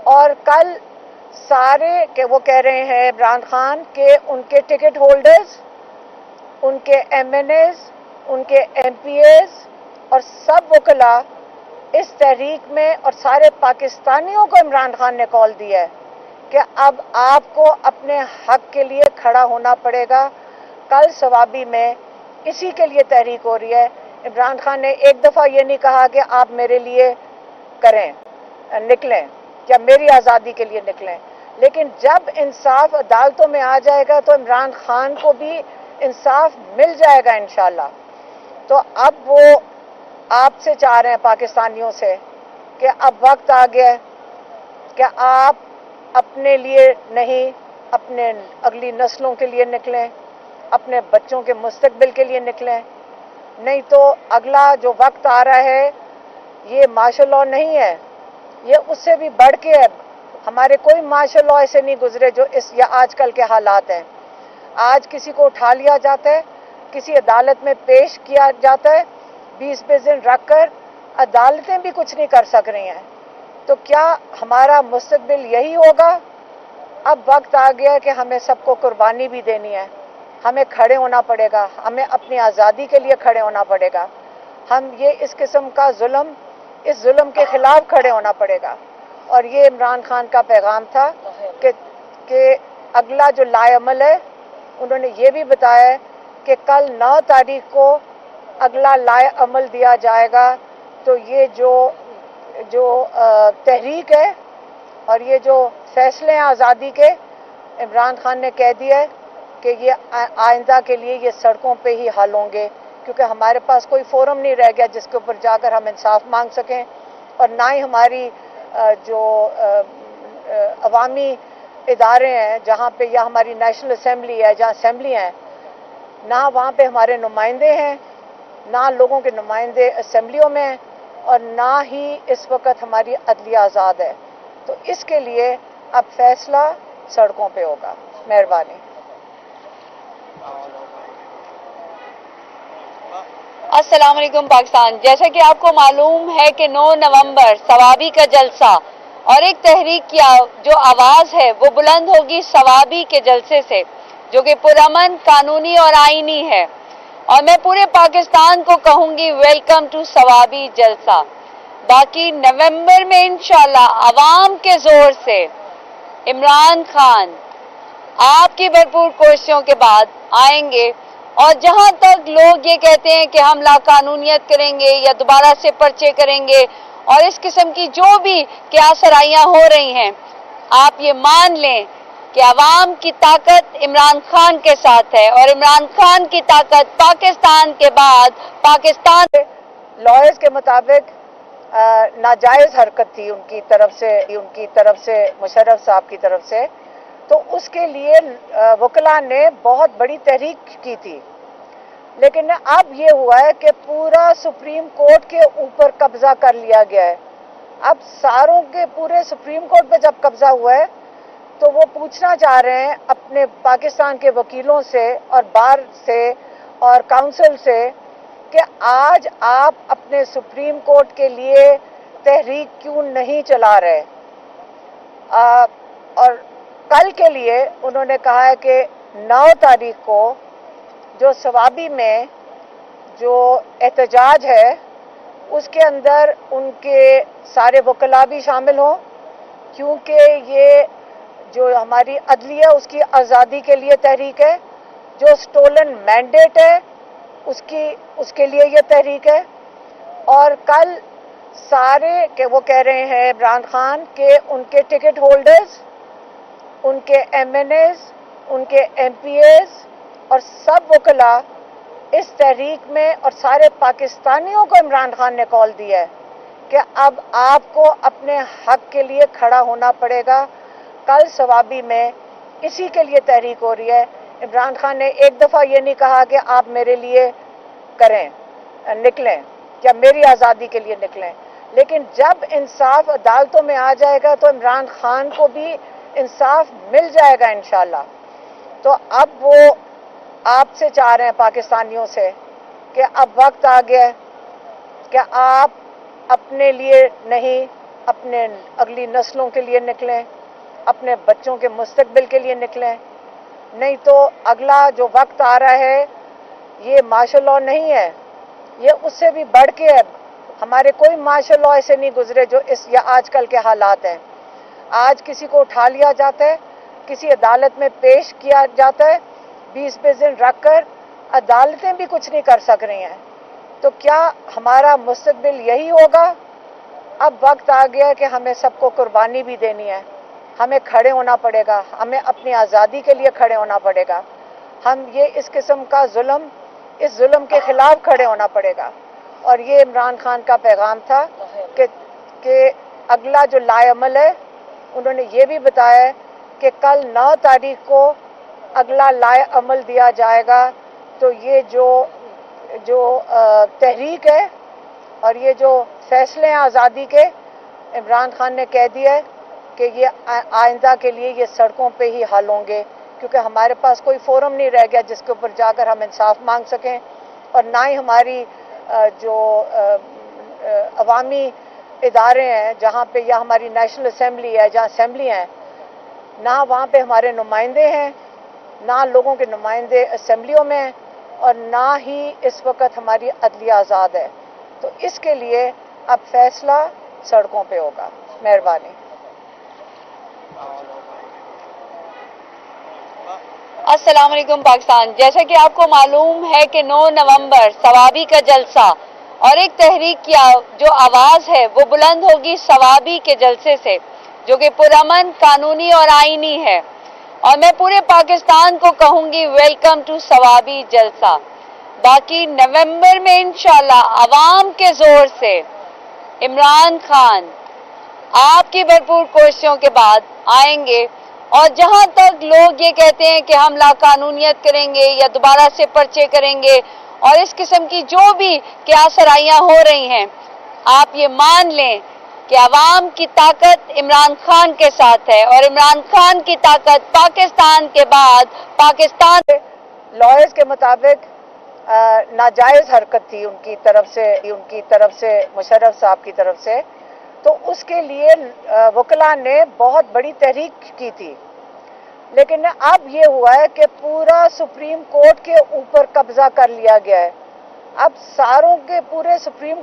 اور کل سارے کہ وہ کہہ رہے ہیں عمران خان کہ ان کے ٹکٹ ہولڈرز، ان کے ایم این ایز، ان کے ایم پی ایز اور سب وکلاء اس تحریک میں اور سارے پاکستانیوں کو عمران خان نے کال دیا ہے کہ اب آپ کو اپنے حق کے لیے کھڑا ہونا پڑے گا. کل ثوابی میں اسی کے لیے تحریک ہو رہی ہے. عمران خان نے ایک دفعہ یہ نہیں کہا کہ آپ میرے لیے کریں، نکلیں یا میری آزادی کے لیے نکلیں، لیکن جب انصاف عدالتوں میں آ جائے گا تو عمران خان کو بھی انصاف مل جائے گا انشاءاللہ. تو اب وہ آپ سے چاہ رہے ہیں پاکستانیوں سے کہ اب وقت آ گیا ہے کہ آپ اپنے لیے نہیں، اپنے اگلی نسلوں کے لیے نکلیں، اپنے بچوں کے مستقبل کے لیے نکلیں. نہیں تو اگلا جو وقت آ رہا ہے یہ مارشل لاء نہیں ہے، یہ اس سے بھی بڑھ کے ہے. ہمارے کوئی مارشل لاء ایسے نہیں گزرے جو اس یا آج کل کے حالات ہیں. آج کسی کو اٹھا لیا جاتا ہے، کسی عدالت میں پیش کیا جاتا ہے، 20 دن رکھ کر عدالتیں بھی کچھ نہیں کر سک رہی ہیں. تو کیا ہمارا مستقبل یہی ہوگا؟ اب وقت آ گیا کہ ہمیں سب کو قربانی بھی دینی ہے، ہمیں کھڑے ہونا پڑے گا، ہمیں اپنی آزادی کے لیے کھڑے ہونا پڑے گا. ہم یہ اس قسم کا ظلم، اس ظلم کے خلاف کھڑے ہونا پڑے گا. اور یہ عمران خان کا پیغام تھا کہ اگلا جو لائے عمل ہے، انہوں نے یہ بھی بتایا ہے کہ کل 9 تاریخ کو اگلا لائے عمل دیا جائے گا. تو یہ جو تحریک ہے اور یہ جو فیصلے ہیں آزادی کے، عمران خان نے کہہ دیا ہے کہ یہ آئندہ کے لیے یہ سڑکوں پہ ہی حل ہوں گے، کیونکہ ہمارے پاس کوئی فورم نہیں رہ گیا جس کے اوپر جا کر ہم انصاف مانگ سکیں. اور نہ ہی ہماری جو عوامی ادارے ہیں جہاں پہ یا ہماری نیشنل اسمبلی ہے جہاں اسمبلی ہیں، نہ وہاں پہ ہمارے نمائندے ہیں، نہ لوگوں کے نمائندے اسمبلیوں میں ہیں، اور نہ ہی اس وقت ہماری عدلیہ آزاد ہے. تو اس کے لیے اب فیصلہ سڑکوں پہ ہوگا. مہربانی. السلام علیکم پاکستان. جیسا کہ آپ کو معلوم ہے کہ 9 نومبر ثوابی کا جلسہ اور ایک تحریک کی جو آواز ہے وہ بلند ہوگی ثوابی کے جلسے سے، جو کہ پرامن، قانونی اور آئینی ہے. اور میں پورے پاکستان کو کہوں گی ویلکم ٹو ثوابی جلسہ. باقی نومبر میں انشاءاللہ عوام کے زور سے عمران خان آپ کی بھرپور کوششوں کے بعد آئیں گے. اور جہاں تک لوگ یہ کہتے ہیں کہ ہم لا قانونیت کریں گے یا دوبارہ سے پرچے کریں گے اور اس قسم کی جو بھی کیاسرائیاں ہو رہی ہیں، آپ یہ مان لیں کہ عوام کی طاقت عمران خان کے ساتھ ہے، اور عمران خان کی طاقت پاکستان کے بعد پاکستان لائرز کے مطابق ناجائز حرکت تھی ان کی طرف سے مشرف صاحب کی طرف سے. تو اس کے لیے وکلاء نے بہت بڑی تحریک کی تھی. لیکن اب یہ ہوا ہے کہ پورا سپریم کورٹ کے اوپر قبضہ کر لیا گیا ہے. اب ساروں کے پورے سپریم کورٹ پہ جب قبضہ ہوا ہے تو وہ پوچھنا چاہ رہے ہیں اپنے پاکستان کے وکیلوں سے اور بار سے اور کاؤنسل سے کہ آج آپ اپنے سپریم کورٹ کے لیے تحریک کیوں نہیں چلا رہے. اور کل کے لیے انہوں نے کہا ہے کہ 9 تاریخ کو جو ثوابی میں جو احتجاج ہے اس کے اندر ان کے سارے وکلاء بھی شامل ہوں، کیونکہ یہ جو ہماری عدلیہ اس کی آزادی کے لیے تحریک ہے، جو سٹولن مینڈیٹ ہے اس کے لیے یہ تحریک ہے. اور کل سارے کہ وہ کہہ رہے ہیں عمران خان کہ ان کے ٹکٹ ہولڈرز، ان کے ایم این ایز، ان کے ایم پی ایز اور سب وکلاء اس تحریک میں اور سارے پاکستانیوں کو عمران خان نے کال دیا ہے کہ اب آپ کو اپنے حق کے لیے کھڑا ہونا پڑے گا. کل ثوابی میں اسی کے لیے تحریک ہو رہی ہے. عمران خان نے ایک دفعہ یہ نہیں کہا کہ آپ میرے لیے کریں، نکلیں یا میری آزادی کے لیے نکلیں، لیکن جب انصاف عدالتوں میں آ جائے گا تو عمران خان کو بھی انصاف مل جائے گا انشاءاللہ. تو اب وہ آپ سے چاہ رہے ہیں پاکستانیوں سے کہ اب وقت آ گیا ہے کہ آپ اپنے لیے نہیں، اپنے اگلی نسلوں کے لیے نکلیں، اپنے بچوں کے مستقبل کے لیے نکلیں. نہیں تو اگلا جو وقت آ رہا ہے یہ مارشل لاء نہیں ہے، یہ اس سے بھی بڑھ کے ہے. ہمارے کوئی مارشل لاء ایسے نہیں گزرے جو یا آج کل کے حالات ہیں. آج کسی کو اٹھا لیا جاتا ہے، کسی عدالت میں پیش کیا جاتا ہے، 20 دن رکھ کر عدالتیں بھی کچھ نہیں کر سک رہی ہیں. تو کیا ہمارا مستقبل یہی ہوگا؟ اب وقت آ گیا کہ ہمیں سب کو قربانی بھی دینی ہے. ہمیں کھڑے ہونا پڑے گا، ہمیں اپنی آزادی کے لیے کھڑے ہونا پڑے گا. ہم اس قسم کا اس ظلم کے خلاف کھڑے ہونا پڑے گا. اور یہ عمران خان کا پیغام تھا کہ اگلا جو لائے عمل ہے، انہوں نے یہ بھی بتایا کہ کل 9 تاریخ کو اگلا لائے عمل دیا جائے گا. تو یہ جو تحریک ہے اور یہ جو فیصلے ہیں آزادی کے، عمران خان نے کہہ دیا ہے کہ یہ آئندہ کے لیے یہ سڑکوں پہ ہی حل ہوں گے، کیونکہ ہمارے پاس کوئی فورم نہیں رہ گیا جس کے اوپر جا کر ہم انصاف مانگ سکیں. اور نہ ہی ہماری جو عوامی ادارے ہیں جہاں پہ یا ہماری نیشنل اسمبلی ہے، جہاں اسمبلی ہیں، نہ وہاں پہ ہمارے نمائندے ہیں، نہ لوگوں کے نمائندے اسمبلیوں میں ہیں، اور نہ ہی اس وقت ہماری عدلیہ آزاد ہے. تو اس کے لیے اب فیصلہ سڑکوں پہ ہوگا. مہربانی. السلام علیکم پاکستان. جیسا کہ آپ کو معلوم ہے کہ 9 نومبر ثوابی کا جلسہ اور ایک تحریک کی جو آواز ہے وہ بلند ہوگی ثوابی کے جلسے سے، جو کہ پرامن، قانونی اور آئینی ہے. اور میں پورے پاکستان کو کہوں گی ویلکم ٹو ثوابی جلسہ. باقی نومبر میں انشاءاللہ عوام کے زور سے عمران خان آپ کی بھرپور کوششوں کے بعد آئیں گے. اور جہاں تک لوگ یہ کہتے ہیں کہ ہم لا قانونیت کریں گے یا دوبارہ سے پرچے کریں گے اور اس قسم کی جو بھی کیاسرائیاں ہو رہی ہیں، آپ یہ مان لیں کہ عوام کی طاقت عمران خان کے ساتھ ہے، اور عمران خان کی طاقت پاکستان کے بعد پاکستان لائرز کے مطابق ناجائز حرکت تھی ان کی طرف سے مشرف صاحب کی طرف سے. تو اس کے لیے وکلاء نے بہت بڑی تحریک کی تھی. لیکن اب یہ ہوا ہے کہ پورا سپریم کورٹ کے اوپر قبضہ کر لیا گیا ہے. اب ساروں کے پورے سپریم